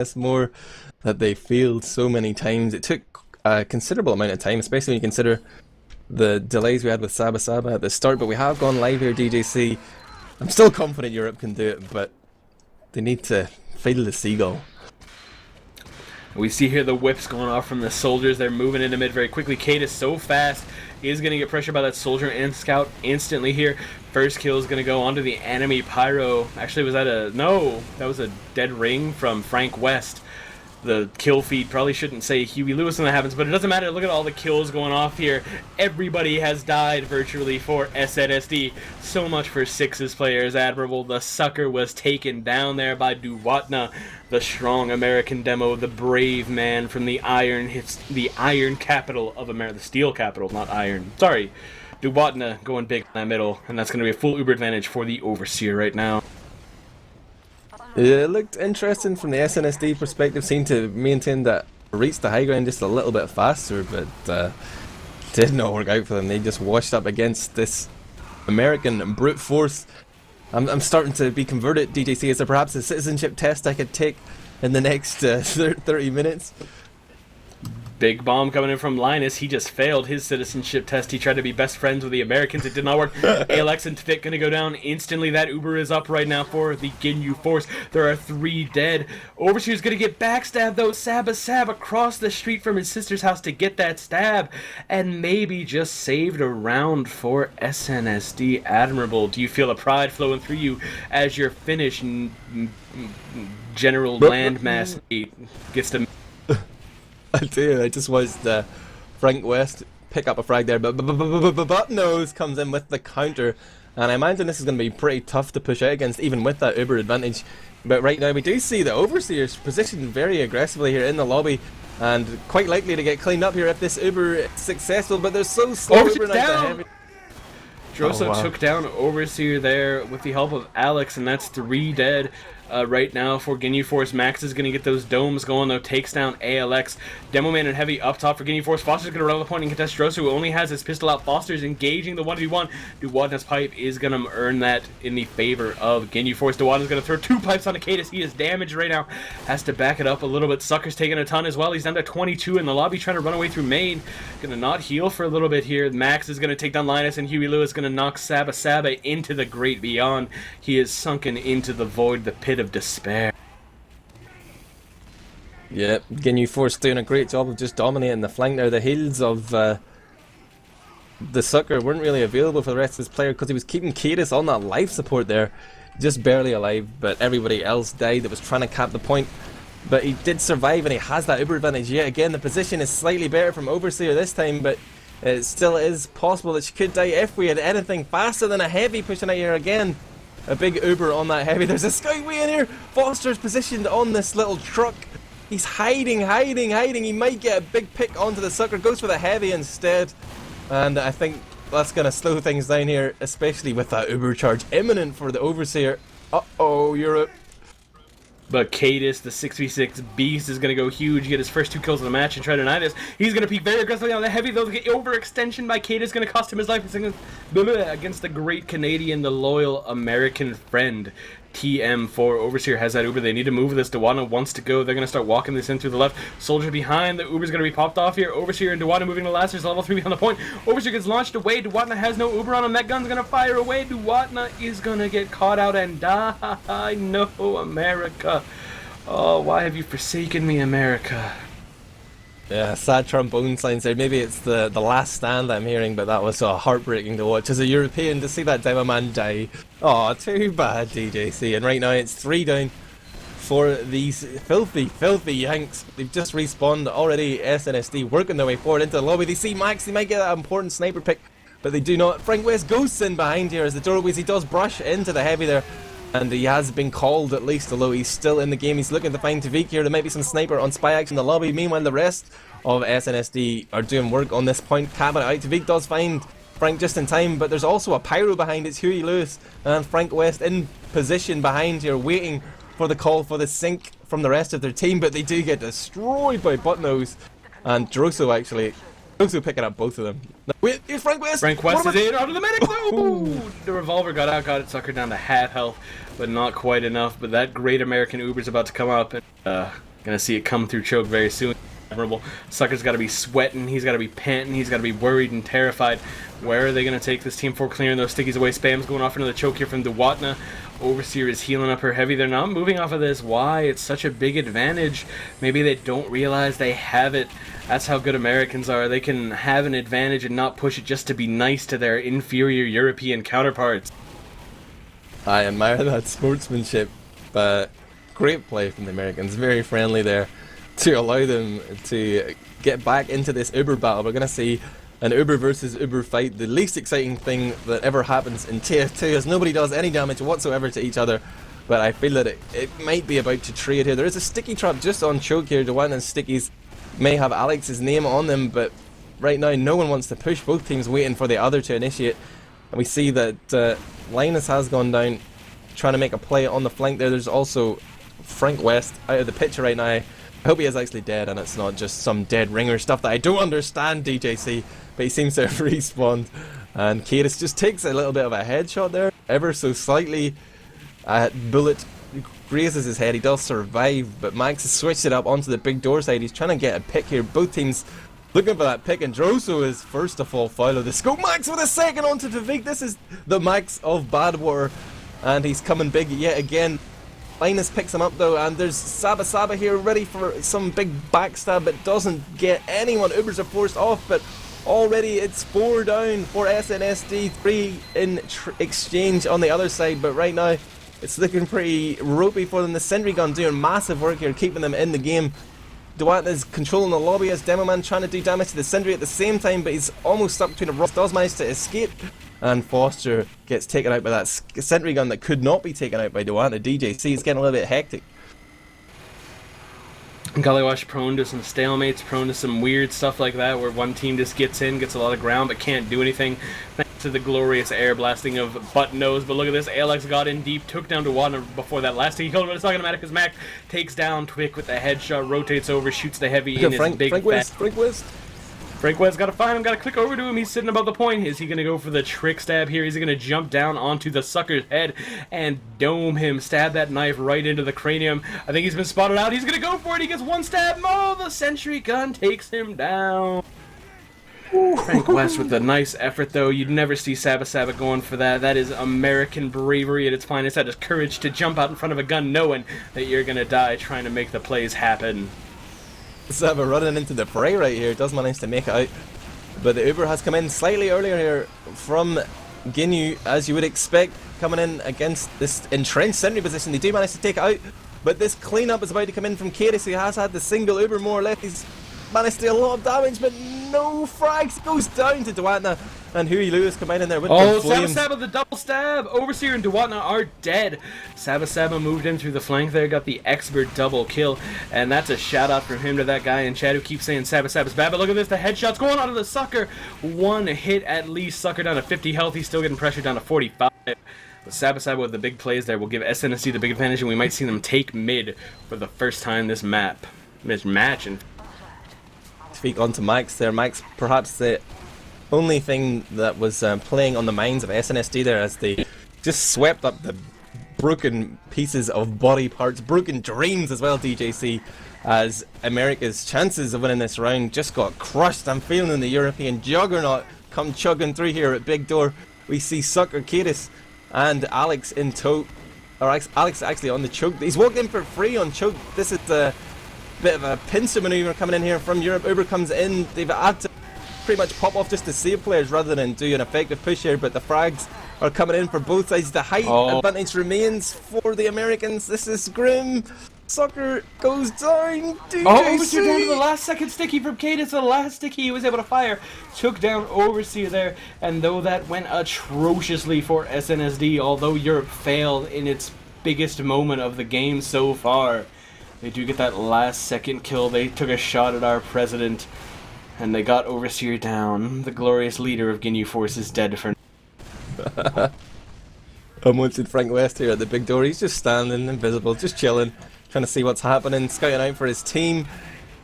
this more that they failed so many times. It took a considerable amount of time, especially when you consider the delays we had with Saba Saba at the start, but we have gone live here, DJC. I'm still confident Europe can do it, but they need to fiddle the seagull. We see here the whips going off from the soldiers. They're moving into mid very quickly. Kate is so fast. He is going to get pressured by that soldier and scout instantly here. First kill is going to go onto the enemy pyro. Actually, was that a... No, that was a dead ring from Frank West. The kill feed probably shouldn't say Huey Lewis when that happens, but it doesn't matter. Look at all the kills going off here. Everybody has died virtually for SNSD. So much for Six's players. Admirable. The sucker was taken down there by Duwatna, the strong American demo, the brave man from the iron capital of America, the steel capital, not iron. Sorry. Duwatna going big in that middle, and that's going to be a full Uber advantage for the Overseer right now. It looked interesting from the SNSD perspective, seemed to maintain that reached the high ground just a little bit faster, but did not work out for them. They just washed up against this American brute force. I'm starting to be converted, DJC. Is there perhaps a citizenship test I could take in the next 30 minutes? Big bomb coming in from Linus. He just failed his citizenship test. He tried to be best friends with the Americans. It did not work. ALX and Tvik going to go down instantly. That Uber is up right now for the Ginyu Force. There are 3 dead. Overseer's going to get backstabbed, though. Saba across the street from his sister's house to get that stab. And maybe just saved a round for SNSD. Admirable. Do you feel a pride flowing through you as your Finnish general landmass gets to... I do. I just watched Frank West pick up a frag there, but Nose comes in with the counter, and I imagine this is going to be pretty tough to push out against, even with that Uber advantage. But right now we do see the Overseers positioned very aggressively here in the lobby, and quite likely to get cleaned up here if this Uber is successful, but they're so slow. Uber down! Drosso took down Overseer there with the help of Alex, and that's 3 dead. Right now for Ginyu Force. Max is going to get those domes going, though. Takes down ALX. Demo Man and Heavy up top for Ginyu Force. Foster's going to run on the point and contest Drosso, who only has his pistol out. Foster's engaging the 1v1. Duwadna's pipe is going to earn that in the favor of Ginyu Force. Duwadna's going to throw 2 pipes on Cadis. He is damaged right now. Has to back it up a little bit. Sucker's taking a ton as well. He's down to 22 in the lobby, trying to run away through main. Going to not heal for a little bit here. Max is going to take down Linus, and Huey Lewis going to knock Saba into the great beyond. He is sunken into the void, the pit of despair. Yep, Ginyu Force doing a great job of just dominating the flank there. The heals of the Sucker weren't really available for the rest of his player because he was keeping Cadis on that life support there. Just barely alive, but everybody else died that was trying to cap the point. But he did survive, and he has that Uber advantage yet again. The position is slightly better from Overseer this time, but it still is possible that she could die if we had anything faster than a Heavy pushing out here again. A big Uber on that Heavy. There's a Skyway in here. Foster's positioned on this little truck. He's hiding. He might get a big pick onto the Sucker. Goes for the Heavy instead. And I think that's going to slow things down here, especially with that Uber charge imminent for the Overseer. Uh-oh, Europe. But Cadis, the 6v6 beast, is going to go huge, get his first 2 kills of the match and try to deny this. He's going to peek very aggressively on the Heavy, though. The overextension by Cadis going to cost him his life against the great Canadian, the loyal American friend. TM4. Overseer has that Uber. They need to move this. Duwadna wants to go. They're going to start walking this in through the left. Soldier behind. The Uber's going to be popped off here. Overseer and Duwadna moving to last. There's level 3 behind the point. Overseer gets launched away. Duwadna has no Uber on him. That gun's going to fire away. Duwadna is going to get caught out and die. No, America. Oh, why have you forsaken me, America? Yeah, sad trombone signs there. Maybe it's the last stand I'm hearing, but that was so heartbreaking to watch as a European to see that demo man die. Oh, too bad, DJC. And right now it's 3 down for these filthy Yanks. They've just respawned already. SNSD working their way forward into the lobby. They see Max. They might get that important sniper pick, but they do not. Frank West goes in behind here as the doorways. He does brush into the Heavy there. And he has been called at least, although he's still in the game. He's looking to find Tvik here. There might be some sniper on spy action in the lobby. Meanwhile, the rest of SNSD are doing work on this point. Cabinet out. Tvik does find Frank just in time, but there's also a pyro behind. It's Huey Lewis and Frank West in position behind here, waiting for the call for the sync from the rest of their team, but they do get destroyed by Buttnose and Drosso actually. Drosso picking up both of them. Wait, here's Frank West! Frank West is in, onto the medic though! The revolver got out, got it suckered down to half health, but not quite enough. But that great American Uber's about to come up and Gonna see it come through choke very soon. Admirable. Sucker's got to be sweating. He's got to be panting. He's got to be worried and terrified. Where are they going to take this team for clearing those stickies away? Spam's going off into the choke here from Dewatna. Overseer is healing up her heavy. They're not moving off of this. Why? It's such a big advantage. Maybe they don't realize they have it. That's how good Americans are. They can have an advantage and not push it just to be nice to their inferior European counterparts. I admire that sportsmanship, but great play from the Americans. Very friendly there to allow them to get back into this Uber battle. We're going to see an Uber versus Uber fight, the least exciting thing that ever happens in TF2, as nobody does any damage whatsoever to each other. But I feel that it might be about to trade here. There is a sticky trap just on choke here. Dewatna's stickies may have Alex's name on them, but right now no one wants to push. Both teams waiting for the other to initiate. And we see that Linus has gone down, trying to make a play on the flank there. There's also Frank West out of the picture right now. I hope he is actually dead and it's not just some dead ringer stuff that I don't understand, DJC, but he seems to have respawned. And Kadis just takes a little bit of a headshot there, ever so slightly. Bullet grazes his head, he does survive, but Max has switched it up onto the big door side. He's trying to get a pick here. Both teams looking for that pick, and Droso is first of all foul of the scope. Max with a second onto Vivek. This is the Max of Badwater, and he's coming big yet again. Linus picks him up though, and there's Saba here ready for some big backstab, but doesn't get anyone. Ubers are forced off, but already it's 4 down for SNSD, 3 in exchange on the other side, but right now it's looking pretty ropey for them. The sentry gun doing massive work here, keeping them in the game. Dewatna is controlling the lobby as Demoman trying to do damage to the sentry at the same time, but he's almost stuck between a rock. Does manage to escape, and Foster gets taken out by that sentry gun that could not be taken out by Dewatna. DJC is getting a little bit hectic. Gullywash prone to some stalemates, prone to some weird stuff like that, where one team just gets in, gets a lot of ground, but can't do anything. Thanks to the glorious air blasting of Butt Nose. But look at this, Alex got in deep, took down Dewatna before that last he killed him, but it's not gonna matter because Mac takes down Twick with the headshot, rotates over, shoots the heavy in his big Frank West gotta find him, gotta click over to him. He's sitting above the point. Is he gonna go for the trick stab here? Is he gonna jump down onto the sucker's head and dome him, stab that knife right into the cranium? I think he's been spotted out. He's gonna go for it. He gets one stab. Oh, the sentry gun takes him down. Frank West with a nice effort, though. You'd never see Saba going for that. That is American bravery at its finest. That is courage to jump out in front of a gun knowing that you're gonna die trying to make the plays happen. Saba running into the fray right here, does manage to make it out, but the Uber has come in slightly earlier here from Ginyu, as you would expect, coming in against this entrenched sentry position. They do manage to take it out, but this cleanup is about to come in from Kadis, who has had the single Uber more or less. He's managed to do a lot of damage, but no frags. Goes down to Dewatna, and Huey Lewis coming in there with the flames. Saba the double stab. Overseer and Dewatna are dead. Saba moved in through the flank there, got the expert double kill, and that's a shout out from him to that guy in chat who keeps saying Saba's bad. But look at this, the headshots going on to the sucker. One hit at least, sucker down to 50 health. He's still getting pressure down to 45. But Saba with the big plays there will give SNSD the big advantage, and we might see them take mid for the first time this match. And speak onto Max there. Max, perhaps the only thing that was playing on the minds of SNSD there, as they just swept up the broken pieces of body parts, broken dreams as well, DJC, as America's chances of winning this round just got crushed. I'm feeling the European juggernaut come chugging through here at big door. We see Sucker, Kadis and Alex in tow, or Alex actually on the choke. He's walked in for free on choke. This is the bit of a pincer maneuver coming in here from Europe. Uber comes in, they've had to pretty much pop off just to save players rather than do an effective push here, but the frags are coming in for both sides. The height advantage remains for the Americans. This is grim. Sucker goes down. DJC. Overseer down to the last second sticky from Kadis. The last sticky he was able to fire took down Overseer there, and though that went atrociously for SNSD, although Europe failed in its biggest moment of the game so far, they do get that last second kill. They took a shot at our president, and they got Overseer down. The glorious leader of Ginyu Force is dead for I'm watching Frank West here at the big door. He's just standing invisible, just chilling, trying to see what's happening, scouting out for his team.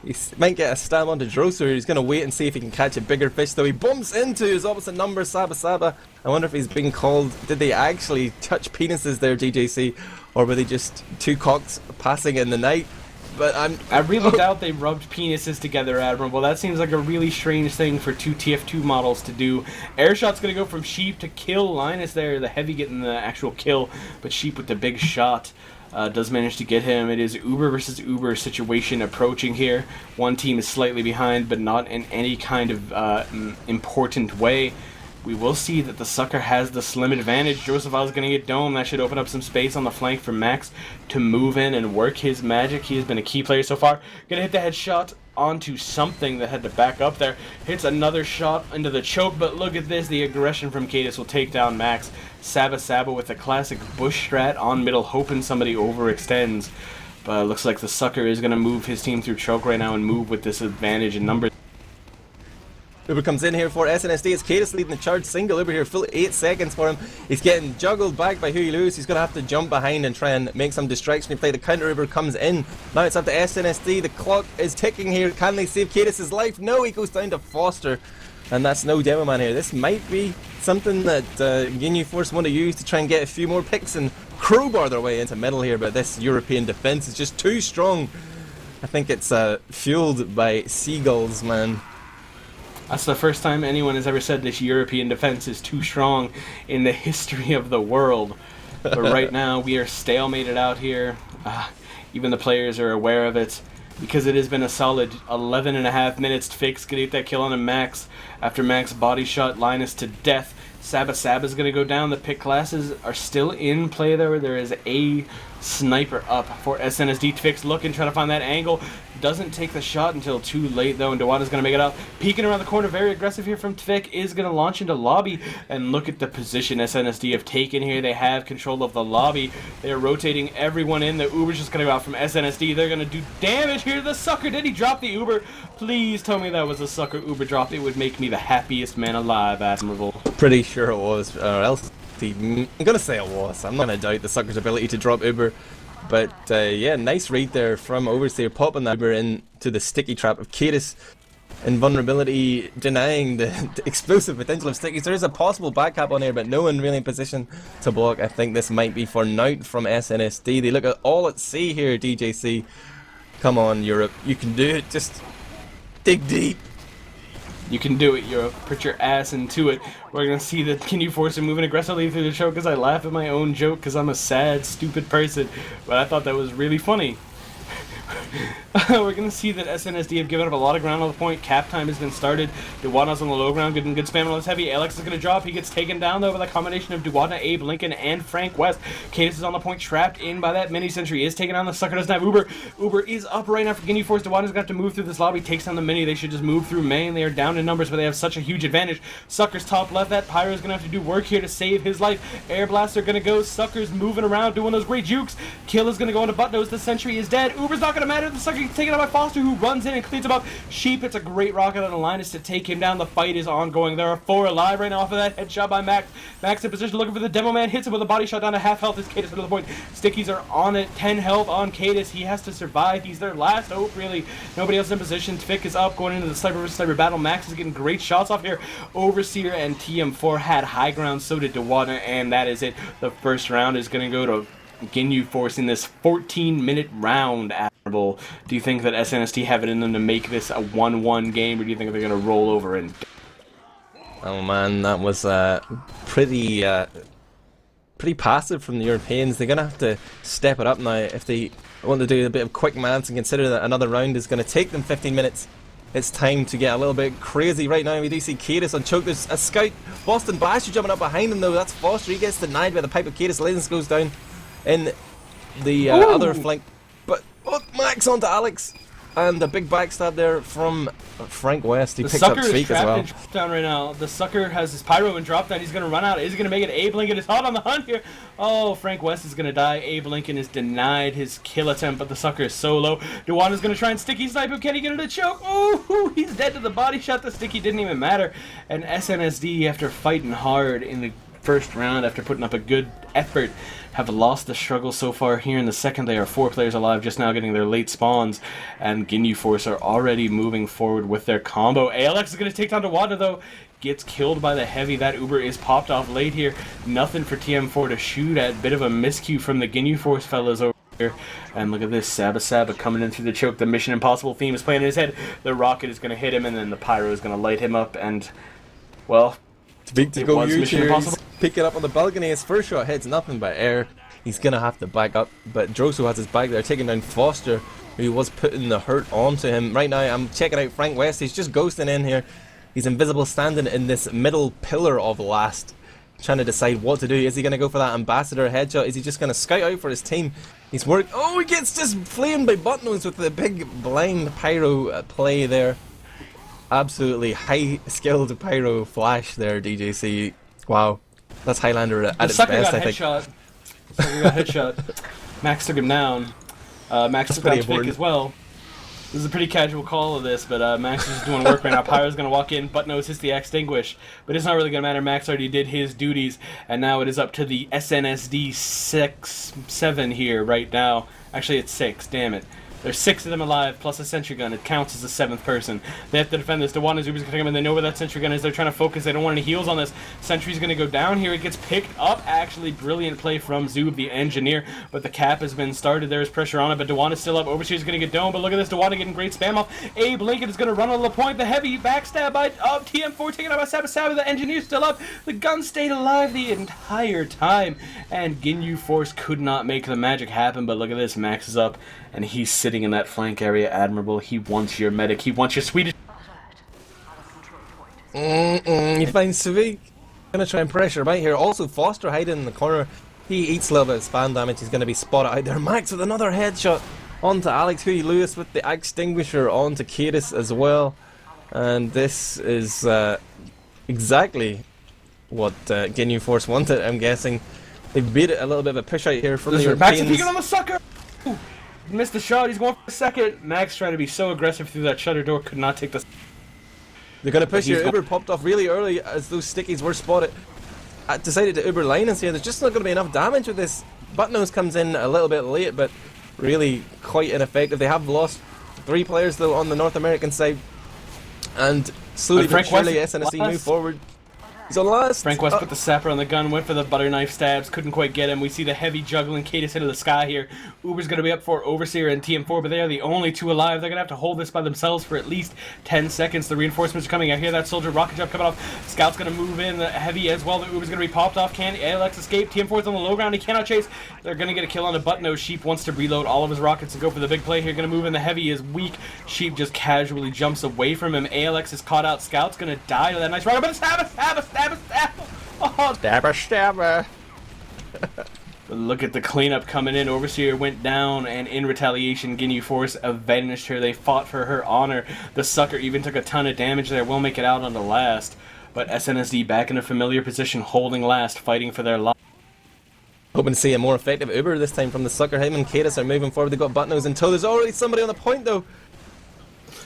He might get a stab onto Droser. He's going to wait and see if he can catch a bigger fish, though. He bumps into his opposite number, Saba. I wonder if he's being called. Did they actually touch penises there, DJC? Or were they just two cocks passing in the night? but I really doubt they rubbed penises together, Admirable. That seems like a really strange thing for two TF2 models to do. Airshot's gonna go from Sheep to kill Linus there, the heavy getting the actual kill, but Sheep with the big shot does manage to get him. It is Uber versus Uber situation approaching here. One team is slightly behind, but not in any kind of important way. We will see that the Sucker has the slim advantage. Joseph is going to get domed. That should open up some space on the flank for Max to move in and work his magic. He has been a key player so far. Going to hit the headshot onto something that had to back up there. Hits another shot into the choke, but look at this. The aggression from Cadis will take down Max. Saba with the classic bush strat on middle, hoping somebody overextends. But it looks like the Sucker is going to move his team through choke right now and move with this advantage in numbers. Uber comes in here for SNSD. It's Cadis leading the charge. Single Uber here, full 8 seconds for him. He's getting juggled back by Huey Lewis. He's going to have to jump behind and try and make some distraction. He play the counter. Uber comes in. Now it's up to SNSD. The clock is ticking here. Can they save Cadis' life? No, he goes down to Foster. And that's no Demo Man here. This might be something that Ginyu Force want to use to try and get a few more picks and crowbar their way into middle here. But this European defense is just too strong. I think it's fueled by seagulls, man. That's the first time anyone has ever said this European defense is too strong in the history of the world. But right now, we are stalemated out here. Even the players are aware of it, because it has been a solid 11.5 minutes to fix. Get that kill on a Max after Max body shot Linus to death. Saba's going to go down. The pick classes are still in play there. There is a sniper up for SNSD. Twix looking, trying to find that angle. Doesn't take the shot until too late though, and Dewada's going to make it out. Peeking around the corner, very aggressive here from Tvik, is going to launch into lobby, and look at the position SNSD have taken here. They have control of the lobby. They're rotating everyone in. The Uber's just going to go out from SNSD. They're going to do damage here. The Sucker, did he drop the Uber? Please tell me that was a Sucker Uber drop. It would make me the happiest man alive, Admirable. Pretty sure it was, or else I'm gonna say it was. I'm not gonna doubt the Sucker's ability to drop Uber, but yeah, nice read there from Overseer, popping that Uber into the sticky trap of Cadis. Invulnerability denying the explosive potential of stickies. There is a possible back cap on here, but no one really in position to block. I think this might be for Nout from SNSD. They look at all at sea here, DJC. Come on, Europe, you can do it. Just dig deep. You can do it, Europe. Put your ass into it. We're going to see the Ginyu Force moving aggressively through the show because I laugh at my own joke because I'm a sad, stupid person. But I thought that was really funny. We're going to see that SNSD have given up a lot of ground on the point. Cap time has been started. Duwana's on the low ground, getting good spam on this heavy. Alex is going to drop. He gets taken down, though, by the combination of Duwana, Abe Lincoln, and Frank West. Cadis is on the point, trapped in by that mini sentry. Is taken on. The Sucker doesn't have Uber. Uber is up right now for Ginyu Force. Duwana's going to have to move through this lobby. Takes down the mini. They should just move through main. They are down in numbers, but they have such a huge advantage. Sucker's top left. That Pyro is going to have to do work here to save his life. Air Blaster going to go. Sucker's moving around, doing those great jukes. Kill is going to go into butt nose. The sentry is dead. Uber's not going to matter. The Sucker gets taken out by Foster, who runs in and cleans him up. Sheep hits a great rocket on the Linus to take him down. The fight is ongoing. There are 4 alive right now off of that headshot by Max. Max in position looking for the Demo Man. Hits him with a body shot down to half health as Cadis to the point. Stickies are on it. 10 health on Cadis. He has to survive. He's their last hope, really. Nobody else in position. Tvik is up going into the sniper versus sniper battle. Max is getting great shots off here. Overseer and TM4 had high ground. So did Dewana, and that is it. The first round is going to go to Ginyu Force in this 14-minute round. Admirable. Do you think that SNSD have it in them to make this a 1-1 game, or do you think they're going to roll over and... Oh man, that was pretty passive from the Europeans. They're going to have to step it up now if they want to do a bit of quick maths and consider that another round is going to take them 15 minutes. It's time to get a little bit crazy right now. We do see Cadis on choke. There's a scout. Boston Bash jumping up behind him though. That's Foster. He gets denied by the pipe of Cadis. Lens goes down in the other flank. But Max onto Alex. And a big backstab there from Frank West. He picks up Tweak as well. The Sucker is trapped in down right now. The Sucker has his Pyro and drop down. He's going to run out. Is he going to make it? Abe Lincoln is hot on the hunt here. Oh, Frank West is going to die. Abe Lincoln is denied his kill attempt, but the Sucker is so low. Duwana's going to try and sticky snipe him. Can he get it a choke? Oh, he's dead to the body shot. The sticky didn't even matter. And SNSD, after fighting hard in the first round, after putting up a good effort, have lost the struggle so far here in the second. They are 4 players alive, just now getting their late spawns, and Ginyu Force are already moving forward with their combo. ALX is going to take down Dewada though, gets killed by the heavy. That Uber is popped off late here. Nothing for TM4 to shoot at. Bit of a miscue from the Ginyu Force fellas over. here. And look at this, Saba coming in through the choke. The Mission Impossible theme is playing in his head. The rocket is going to hit him, and then the pyro is going to light him up. And, well, Big to go huge Mission here. Impossible. He's picking up on the balcony. His first shot hits nothing but air. He's going to have to back up. But Droso has his back there, taking down Foster, who was putting the hurt onto him. Right now, I'm checking out Frank West. He's just ghosting in here. He's invisible, standing in this middle pillar of last, trying to decide what to do. Is he going to go for that ambassador headshot? Is he just going to scout out for his team? He's worked. Oh, he gets just flamed by Buttnose with the big blind pyro play there. Absolutely high skilled pyro flash there, DJC. Wow, that's Highlander at its best, I think. Sucker got headshot. Max took him down. Max took down Tvik as well. This is a pretty casual call of this, but Max is just doing work right now. Pyro's going to walk in, Buttnose hits the extinguish, but it's not really going to matter. Max already did his duties, and now it is up to the SNSD 7 here right now. Actually, it's 6, damn it. There's 6 of them alive, plus a sentry gun. It counts as a 7th person. They have to defend this. Dewan and Zuber's going to come in. They know where that sentry gun is. They're trying to focus. They don't want any heals on this. Sentry's going to go down here. It gets picked up. Actually, brilliant play from Zub, the engineer. But the cap has been started. There is pressure on it, but Dewan is still up. Overseer's going to get domed, but look at this. Dewan getting great spam off. Abe Lincoln is going to run on the point. The heavy backstab by TM4 taken out by Saba. The engineer's still up. The gun stayed alive the entire time. And Ginyu Force could not make the magic happen, but look at this. Max is up. And he's sitting in that flank area, admirable. He wants your medic. He wants your Swedish. He finds Savik. Gonna try and pressure right here. Also, Foster hiding in the corner. He eats a little bit of spam damage. He's gonna be spotted out there. Max with another headshot onto Alex Huey Lewis with the extinguisher onto Kadis as well. And this is exactly what Ginyu Force wanted, I'm guessing. They've beat it a little bit of a push out here from the Europeans. Max is on the sucker! Ooh. Missed the shot, he's going for a second. Max trying to be so aggressive through that shutter door, could not take the... They're going to push here. Uber popped off really early as those stickies were spotted. I decided to Uber Linus here. There's just not going to be enough damage with this. Buttnose comes in a little bit late, but really quite ineffective. They have lost 3 players though on the North American side. And slowly but surely SNSD move forward. He's on last. Frank West put the sapper on the gun, went for the butter knife stabs, couldn't quite get him. We see the heavy juggling Kadis into the sky here. Uber's going to be up for Overseer and TM4, but they are the only 2 alive. They're going to have to hold this by themselves for at least 10 seconds. The reinforcements are coming. I hear that soldier rocket jump coming off. Scout's going to move in, the heavy as well. The Uber's going to be popped off. Can Alex escape? TM4's on the low ground. He cannot chase. They're going to get a kill on a Buttnose. Sheep wants to reload all of his rockets and go for the big play here. Going to move in. The heavy is weak. Sheep just casually jumps away from him. Alex is caught out. Scout's going to die to that nice rocket, but stab. Oh, Stabber. Look at the cleanup coming in. Overseer went down, and in retaliation, Ginyu Force avenged her. They fought for her honor. The sucker even took a ton of damage there. Will make it out on the last. But SNSD back in a familiar position, holding last, fighting for their life. Hoping to see a more effective Uber this time from the sucker. Him and Kadis are moving forward. They got Buttnose until there's already somebody on the point though.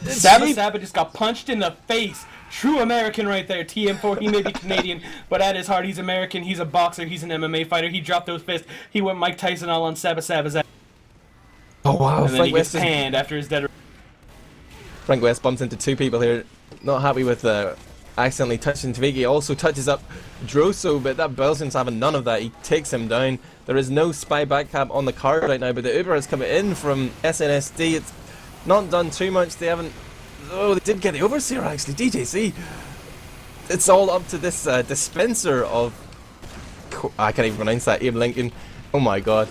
Saba just got punched in the face. True American right there. TM4, he may be Canadian, but at his heart, he's American. He's a boxer. He's an MMA fighter. He dropped those fists. He went Mike Tyson all on Saba's ass. Oh, wow. And then he gets panned after his dead. Frank West bumps into 2 people here. Not happy with accidentally touching Tvig. He also touches up Droso, but that Belgian's having none of that. He takes him down. There is no spy backcap on the card right now, but the Uber has come in from SNSD. It's not done too much. They haven't... Oh, they did get the Overseer actually. DJC. It's all up to this dispenser of... I can't even pronounce that. Abe Lincoln. Oh my god.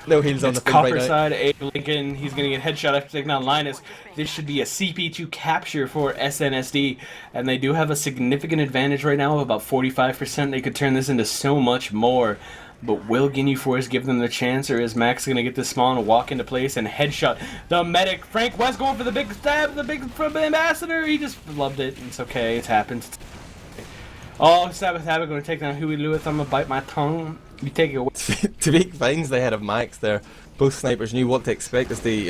No heals on the thing right now. Side, Abe Lincoln. He's going to get headshot after taking down Linus. This should be a CP2 capture for SNSD. And they do have a significant advantage right now of about 45%. They could turn this into so much more. But will Ginyu Force give them the chance, or is Max going to get this small and walk into place and headshot the medic? Frank West going for the big stab, the big from the ambassador. He just loved it. It's okay. It's happened. Oh, Sabbath Habit going to take down Huey Lewis. I'm going to bite my tongue. You take it away. Tvik finds the head of Max there. Both snipers knew what to expect as they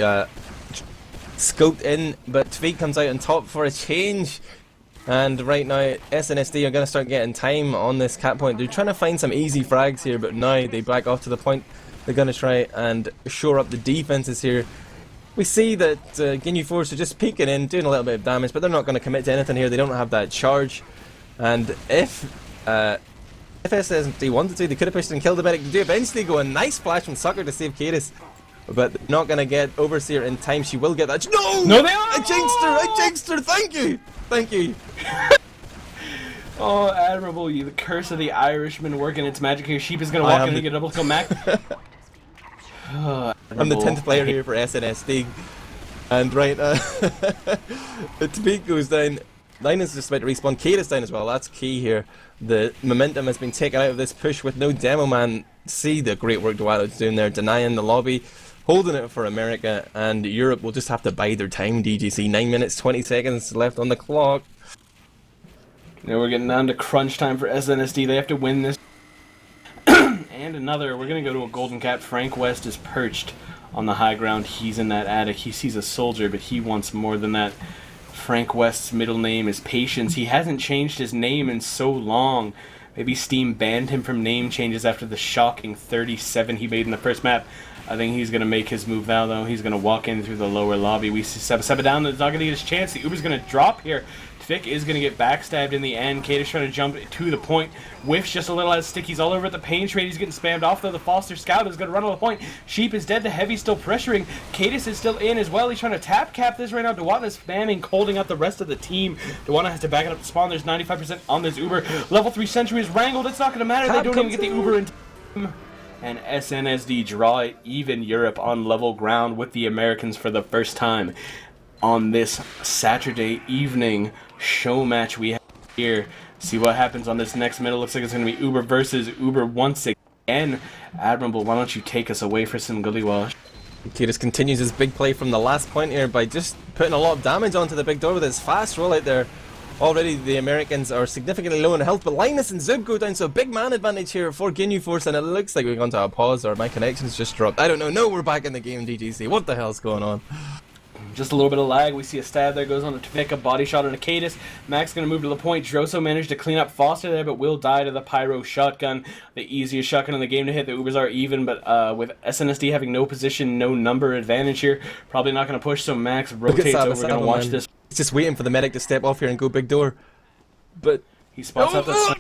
scoped in, but Tvik comes out on top for a change. And right now, SNSD are going to start getting time on this cap point. They're trying to find some easy frags here, but now they back off to the point. They're going to try and shore up the defenses here. We see that Ginyu Force are just peeking in, doing a little bit of damage, but they're not going to commit to anything here. They don't have that charge. And if SNSD wanted to, they could have pushed and killed the medic. They do eventually go a nice flash from Sucker to save Kadis. but not going to get Overseer in time. She will get that. No! No, they are! I jinxed her! I jinxed her! Thank you! Thank you! Oh, admirable. The curse of the Irishman working its magic here. Sheep is going to walk in and get a double kill Mac. I'm the 10th player here for SNSD. And right, the tweet goes down. Linus is just about to respawn. Kate is down as well. That's key here. The momentum has been taken out of this push with no demo man. See the great work Duato's doing there, denying the lobby, holding it for America, and Europe will just have to bide their time. DGC 9 minutes 20 seconds left on the clock. Now we're getting down to crunch time for SNSD. They have to win this. And another. We're going to go to a golden cap. Frank West is perched on the high ground. He's in that attic. He sees a soldier, but he wants more than that. Frank West's middle name is Patience. He hasn't changed his name in so long. Maybe Steam banned him from name changes after the shocking 37 he made in the first map. I think he's going to make his move now, though. He's going to walk in through the lower lobby. We see Seba down. He's not going to get his chance. The Uber's going to drop here. Vic is going to get backstabbed in the end. Kate is trying to jump to the point. Whiffs just a little out of stick. He's all over at the pain trade. He's getting spammed off, though. The Foster Scout is going to run on the point. Sheep is dead. The Heavy still pressuring. Cadis is still in as well. He's trying to tap cap this right now. Dewana is spamming, holding out the rest of the team. Dewana has to back it up to spawn. There's 95% on this Uber. Level 3 Sentry is wrangled. It's not going to matter. They don't even get the Uber in time. And SNSD draw it even Europe on level ground with the Americans for the first time on this Saturday evening show match we have here. See what happens on this next minute. Looks like it's going to be Uber versus Uber once again. Admirable, why don't you take us away for some Gullywash? Tiras continues his big play from the last point here by just putting a lot of damage onto the big door with his fast roll out there. Already the Americans are significantly low in health, but Linus and Zub go down, so a big man advantage here for Ginyu Force, and it looks like we've gone to a pause or my connection's just dropped. I don't know. No, we're back in the game, DGC. What the hell's going on? Just a little bit of lag. We see a stab there, goes on to Tavika, body shot on Cadis. Max going to move to the point. Droso managed to clean up Foster there, but will die to the Pyro shotgun. The easiest shotgun in the game to hit. The Ubers are even, but with SNSD having no position, no number advantage here, probably not going to push, so Max rotates over. We're going to watch this. He's just waiting for the medic to step off here and go big door. But he spots out that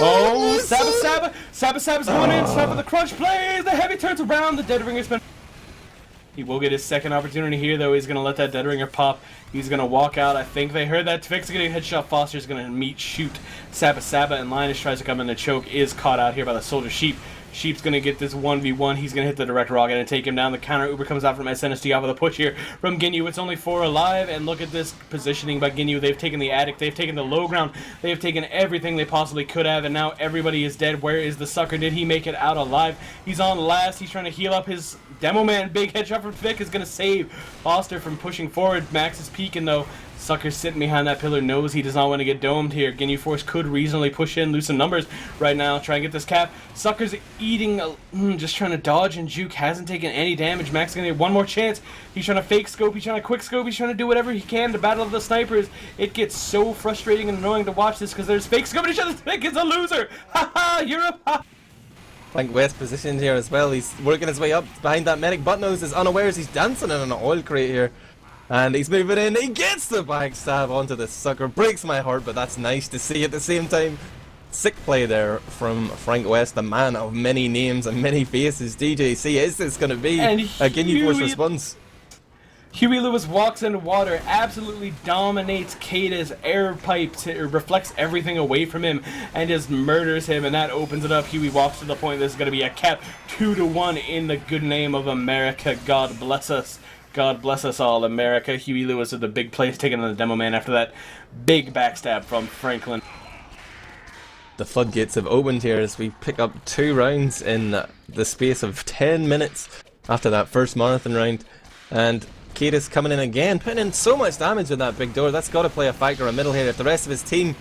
oh, Saba's going in. Stop with the crunch plays. The Heavy turns around. The Dead Ringer's been. He will get his second opportunity here, though. He's going to let that Dead Ringer pop. He's going to walk out. I think they heard that. Tvik's getting a headshot. Foster's going to shoot Saba, and Linus tries to come in. The choke is caught out here by the Soldier Sheep. Sheep's going to get this 1v1. He's going to hit the direct rocket and take him down. The counter Uber comes out from SNSD off of the push here from Ginyu. It's only 4 alive, and look at this positioning by Ginyu. They've taken the attic. They've taken the low ground. They've taken everything they possibly could have, and now everybody is dead. Where is the sucker? Did he make it out alive? He's on last. He's trying to heal up his demo man. Big headshot from Vic is going to save Foster from pushing forward. Max is peeking, though. Sucker's sitting behind that pillar, knows he does not want to get domed here. Ginyu Force could reasonably push in, lose some numbers right now, try and get this cap. Sucker's eating, just trying to dodge and juke, hasn't taken any damage. Max is going to get one more chance. He's trying to fake scope, he's trying to quick scope, he's trying to do whatever he can to battle the snipers. It gets so frustrating and annoying to watch this because there's fake scope and each other's pick is a loser. Haha, Europe. Frank West positioned here as well. He's working his way up behind that medic. Buttnose is unawares. He's dancing in an oil crate here. And he's moving in. He gets the backstab onto the sucker. Breaks my heart, but that's nice to see at the same time. Sick play there from Frank West, the man of many names and many faces. DJC, is this going to be a Ginyu Force response? Huey Lewis walks into water, absolutely dominates Kata's air pipe, reflects everything away from him, and just murders him, and that opens it up. Huey walks to the point. This is going to be a cap 2-1 in the good name of America. God bless us. God bless us all, America. Huey Lewis with the big plays taken on the demo man after that big backstab from Franklin. The floodgates have opened here as we pick up 2 rounds in the space of 10 minutes after that first marathon round. And Kata's coming in again, putting in so much damage with that big door. That's got to play a factor in middle here. If the rest of his team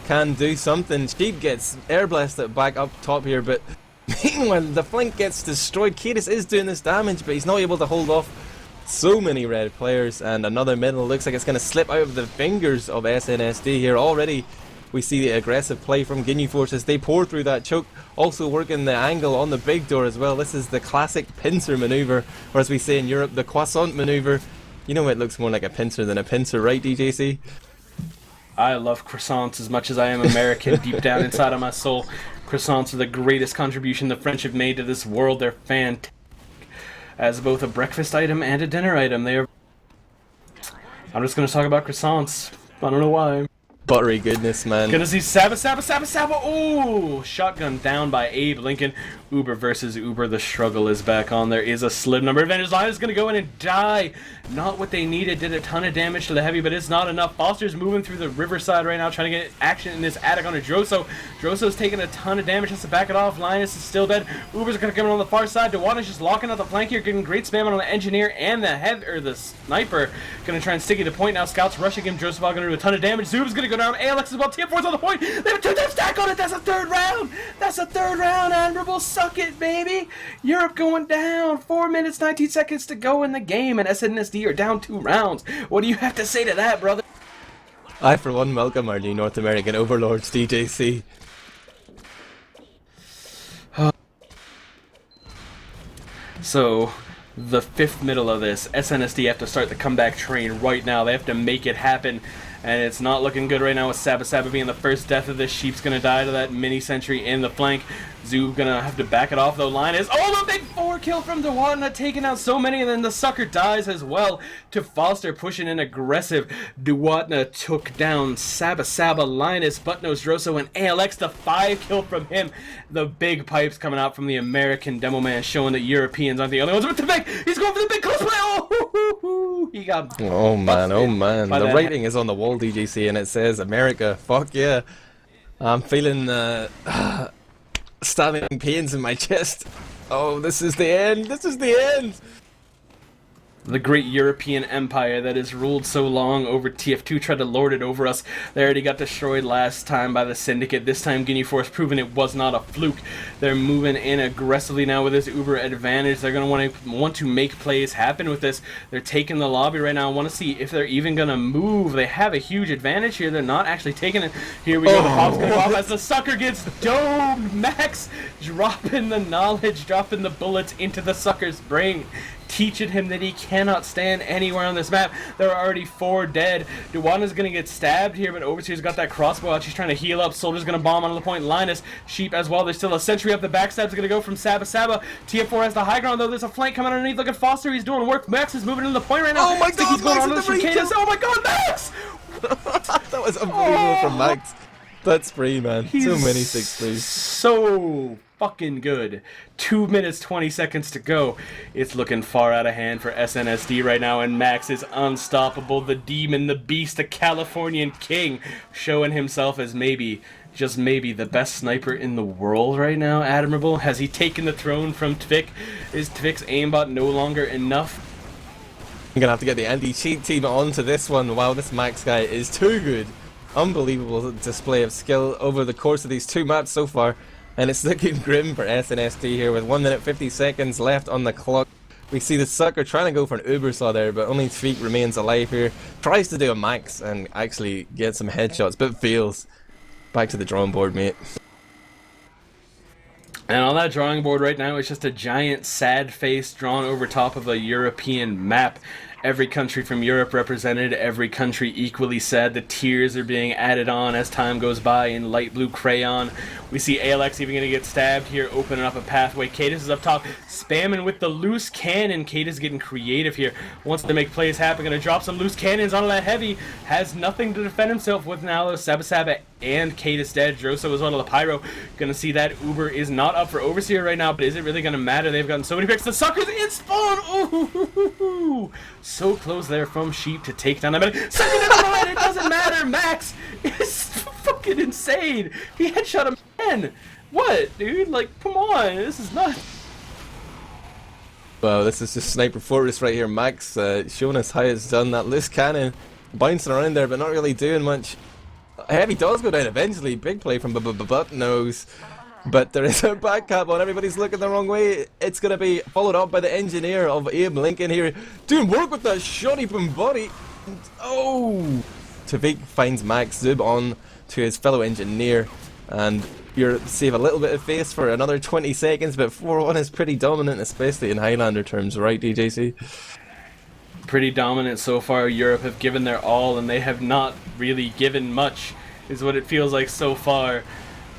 can do something, Sheep gets air blasted back up top here, but meanwhile the flank gets destroyed. Katis is doing this damage, but he's not able to hold off so many red players, and another middle looks like it's going to slip out of the fingers of SNSD here. Already we see the aggressive play from Ginyu Force as they pour through that choke, also working the angle on the big door as well. This is the classic pincer maneuver, or as we say in Europe, the croissant maneuver. You know, it looks more like a pincer than a pincer, right, DJC? I love croissants as much as I am American. Deep down inside of my soul, croissants are the greatest contribution the French have made to this world. They're fantastic. as both a breakfast item and a dinner item. They are. I'm just going to talk about croissants. I don't know why. Buttery goodness, man. Gonna see Saba. Ooh! Shotgun down by Abe Lincoln. Uber versus Uber. The struggle is back on. There is a slim number advantage. Lion is gonna go in and die. Not what they needed. Did a ton of damage to the heavy, but it's not enough. Foster's moving through the riverside right now, trying to get action in this attic onto Droso. Droso's taking a ton of damage. Has to back it off. Linus is still dead. Uber's gonna come in on the far side. Dewana's just locking out the flank here, getting great spam on the engineer and the sniper. Gonna try and stick it to point now. Scouts rushing him. Droso gonna do a ton of damage. Zoom's gonna go down. ALX is about Team Force on the point. They have a 2-2 stack on it. That's a third round. That's a third round. Admirable, suck it, baby. Europe going down. 4 minutes, 19 seconds to go in the game, and SNSD are down 2 rounds. What do you have to say to that, brother? I, for one, welcome our new North American overlords, DJC. So, the 5th middle of this, SNSD have to start the comeback train right now. They have to make it happen. And it's not looking good right now with Saba being the first death of this. Sheep's gonna die to that mini sentry in the flank. Zoo gonna have to back it off though. Line is the big 4 kill from Dewatna, taking out so many, and then the sucker dies as well to Foster, pushing in aggressive. Dewatna took down Saba, Linus, Buttnose, Droso, and ALX. The 5 kill from him. The big pipes coming out from the American demo man, showing that Europeans aren't the only ones with the big. He's going for the big close play. Oh, he got. Oh man. The writing is on the wall, DJC, and it says America. Fuck yeah. I'm feeling stabbing pains in my chest. Oh, this is the end. This is the end. The great European empire that has ruled so long over TF2 tried to lord it over us. They already got destroyed last time by the Syndicate. This time Ginyu Force proving it was not a fluke. They're moving in aggressively now with this Uber advantage. They're going to want to make plays happen with this. They're taking the lobby right now. I want to see if they're even going to move. They have a huge advantage here. They're not actually taking it. Here we go. The pop's going to go off as the sucker gets domed. Max dropping the knowledge, dropping the bullets into the sucker's brain, teaching him that he cannot stand anywhere on this map. There are already 4 dead. Dewana's gonna get stabbed here, but Overseer's got that crossbow out. She's trying to heal up. Soldier's gonna bomb onto the point. Linus, Sheep as well. There's still a sentry up. The backstab's gonna go from Saba. TF4 has the high ground though. There's a flank coming underneath. Look at Foster. He's doing work. Max is moving into the point right now. Oh my god, he's going Max onto the with the cicadas. Oh my god, Max! That was unbelievable from Max. That's free, man. He's so many 6-3s. So fucking good. 2 minutes 20 seconds to go. It's looking far out of hand for SNSD right now, and Max is unstoppable. The demon, the beast, the Californian king, showing himself as maybe, just maybe, the best sniper in the world right now. Admirable. Has he taken the throne from Tvik? Is Tvik's aimbot no longer enough? I'm gonna have to get the anti-cheat team onto this one. Wow, this Max guy is too good. Unbelievable display of skill over the course of these 2 maps so far, and it's looking grim for SNSD here with 1 minute 50 seconds left on the clock. We see the sucker trying to go for an Ubersaw there, but only Tweak remains alive here. Tries to do a Max and actually get some headshots, but fails. Back to the drawing board, mate. And on that drawing board right now, it's just a giant sad face drawn over top of a European map. Every country from Europe represented, every country equally sad. The tears are being added on as time goes by in light blue crayon. We see ALX even going to get stabbed here, opening up a pathway. Cadis is up top, spamming with the loose cannon. Cadis getting creative here. Wants to make plays happen. Going to drop some loose cannons onto that heavy. Has nothing to defend himself with now. Saba and Cadis dead. Droso as well to the Pyro. Going to see that Uber is not up for Overseer right now, but is it really going to matter? They've gotten so many picks. The sucker's in spawn! Ooh! So close there from Sheep to take down that man. Second in the line, it doesn't matter. Max is fucking insane. He headshot him again. What, dude? Like, come on. This is nuts. Wow, this is just Sniper Fortress right here. Max showing us how it's done. That loose cannon bouncing around there, but not really doing much. Heavy does go down eventually. Big play from Buttnose. But there is a back cap on. Everybody's looking the wrong way. It's going to be followed up by the engineer of Abe Lincoln here, doing work with that shoddy from body. Oh! Tavik finds Max Zub on to his fellow engineer, and you save a little bit of face for another 20 seconds, but 4-1 is pretty dominant, especially in Highlander terms, right, DJC? Pretty dominant so far. Europe have given their all, and they have not really given much, is what it feels like so far.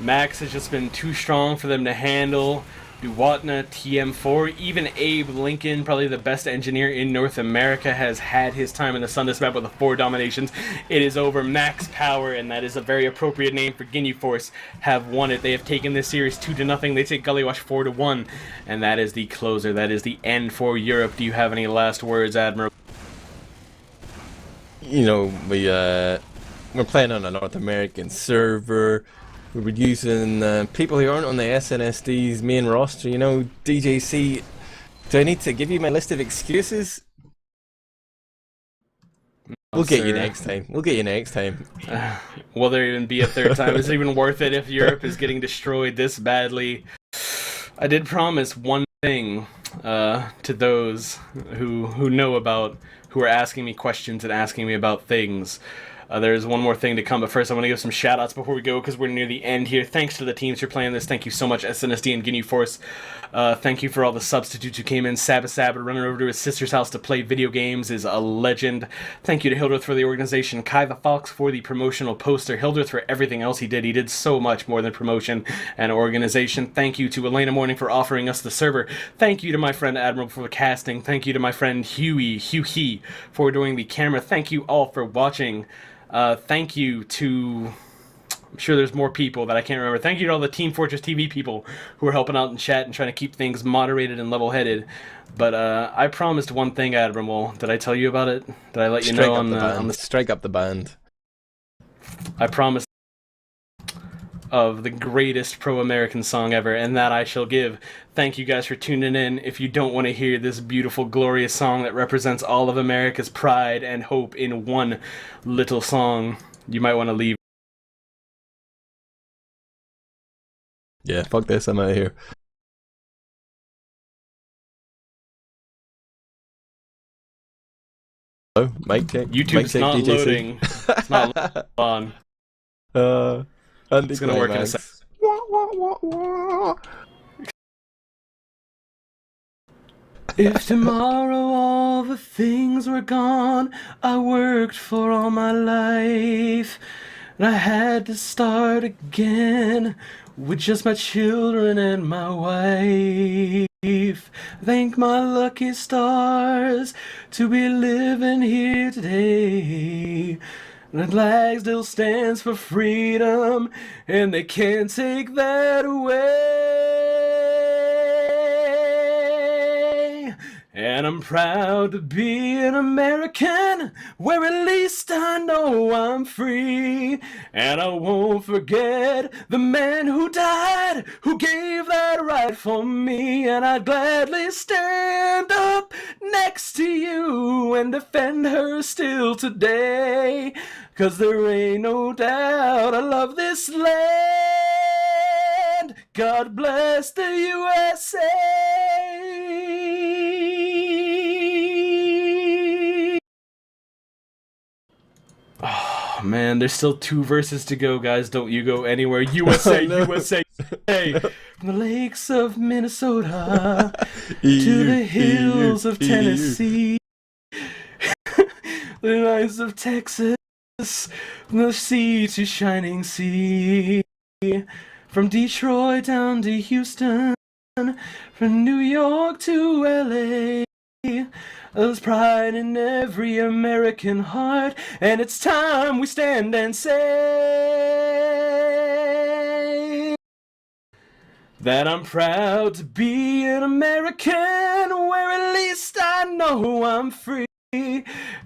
Max has just been too strong for them to handle. Duwatna, TM4, even Abe Lincoln, probably the best engineer in North America, has had his time in the Sundance map with the 4 dominations. It is over. Max Power, and that is a very appropriate name for Ginyu Force, have won it. They have taken this series 2-0. They take Gullywash 4-1, and that is the closer. That is the end for Europe. Do you have any last words, Admiral? You know, we're playing on a North American server. We're using people who aren't on the SNSD main roster. You know, DJC. Do I need to give you my list of excuses? We'll get you next time. We'll get you next time. Will there even be a third time? Is it even worth it if Europe is getting destroyed this badly? I did promise one thing to those who know about, who are asking me questions and asking me about things. There's one more thing to come, but first I want to give some shout-outs before we go, because we're near the end here. Thanks to the teams for playing this. Thank you so much, SNSD and Ginyu Force. Thank you for all the substitutes who came in. Sabba running over to his sister's house to play video games is a legend. Thank you to Hildreth for the organization. Kai the Fox for the promotional poster. Hildreth for everything else he did. He did so much more than promotion and organization. Thank you to Elena Morning for offering us the server. Thank you to my friend Admiral for the casting. Thank you to my friend Huey for doing the camera. Thank you all for watching. Thank you to, I'm sure there's more people that I can't remember. Thank you to all the Team Fortress TV people who are helping out in chat and trying to keep things moderated and level-headed. But I promised one thing, Admiral. Did I tell you about it? Did I let you know on the Strike Up the Band? I promised of the greatest pro-American song ever, and that I shall give. Thank you guys for tuning in. If you don't want to hear this beautiful, glorious song that represents all of America's pride and hope in one little song, you might want to leave. Yeah, fuck this, I'm out of here. Oh, mic check. YouTube's not DJC. Loading. It's not on. It's gonna work in a second. If tomorrow all the things were gone I worked for all my life, and I had to start again with just my children and my wife, thank my lucky stars to be living here today. The flag still stands for freedom, and they can't take that away. And I'm proud to be an American, where at least I know I'm free. And I won't forget the man who died, who gave that right for me. And I'd gladly stand up next to you and defend her still today. 'Cause there ain't no doubt I love this land. God bless the USA. Oh man, there's still 2 verses to go, guys. Don't you go anywhere. USA, oh, no. USA, USA. From the lakes of Minnesota to the hills of Tennessee, the lines of Texas, from the sea to shining sea, from Detroit down to Houston, from New York to LA. There's pride in every American heart, and it's time we stand and say that I'm proud to be an American, where at least I know I'm free.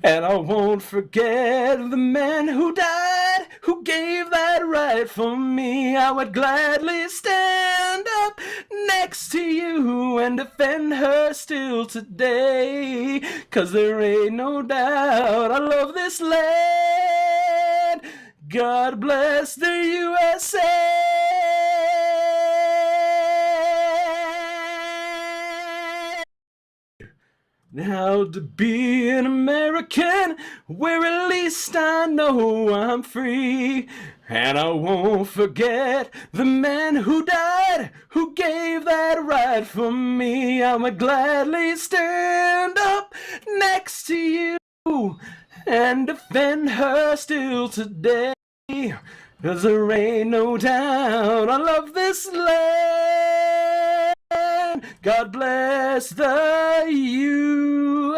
And I won't forget the man who died, who gave that right for me. I would gladly stand up next to you and defend her still today. 'Cause there ain't no doubt I love this land. God bless the USA. Now to be an American, where at least I know I'm free. And I won't forget the man who died, who gave that right for me. I would gladly stand up next to you and defend her still today. 'Cause there ain't no doubt I love this land. God bless the USA.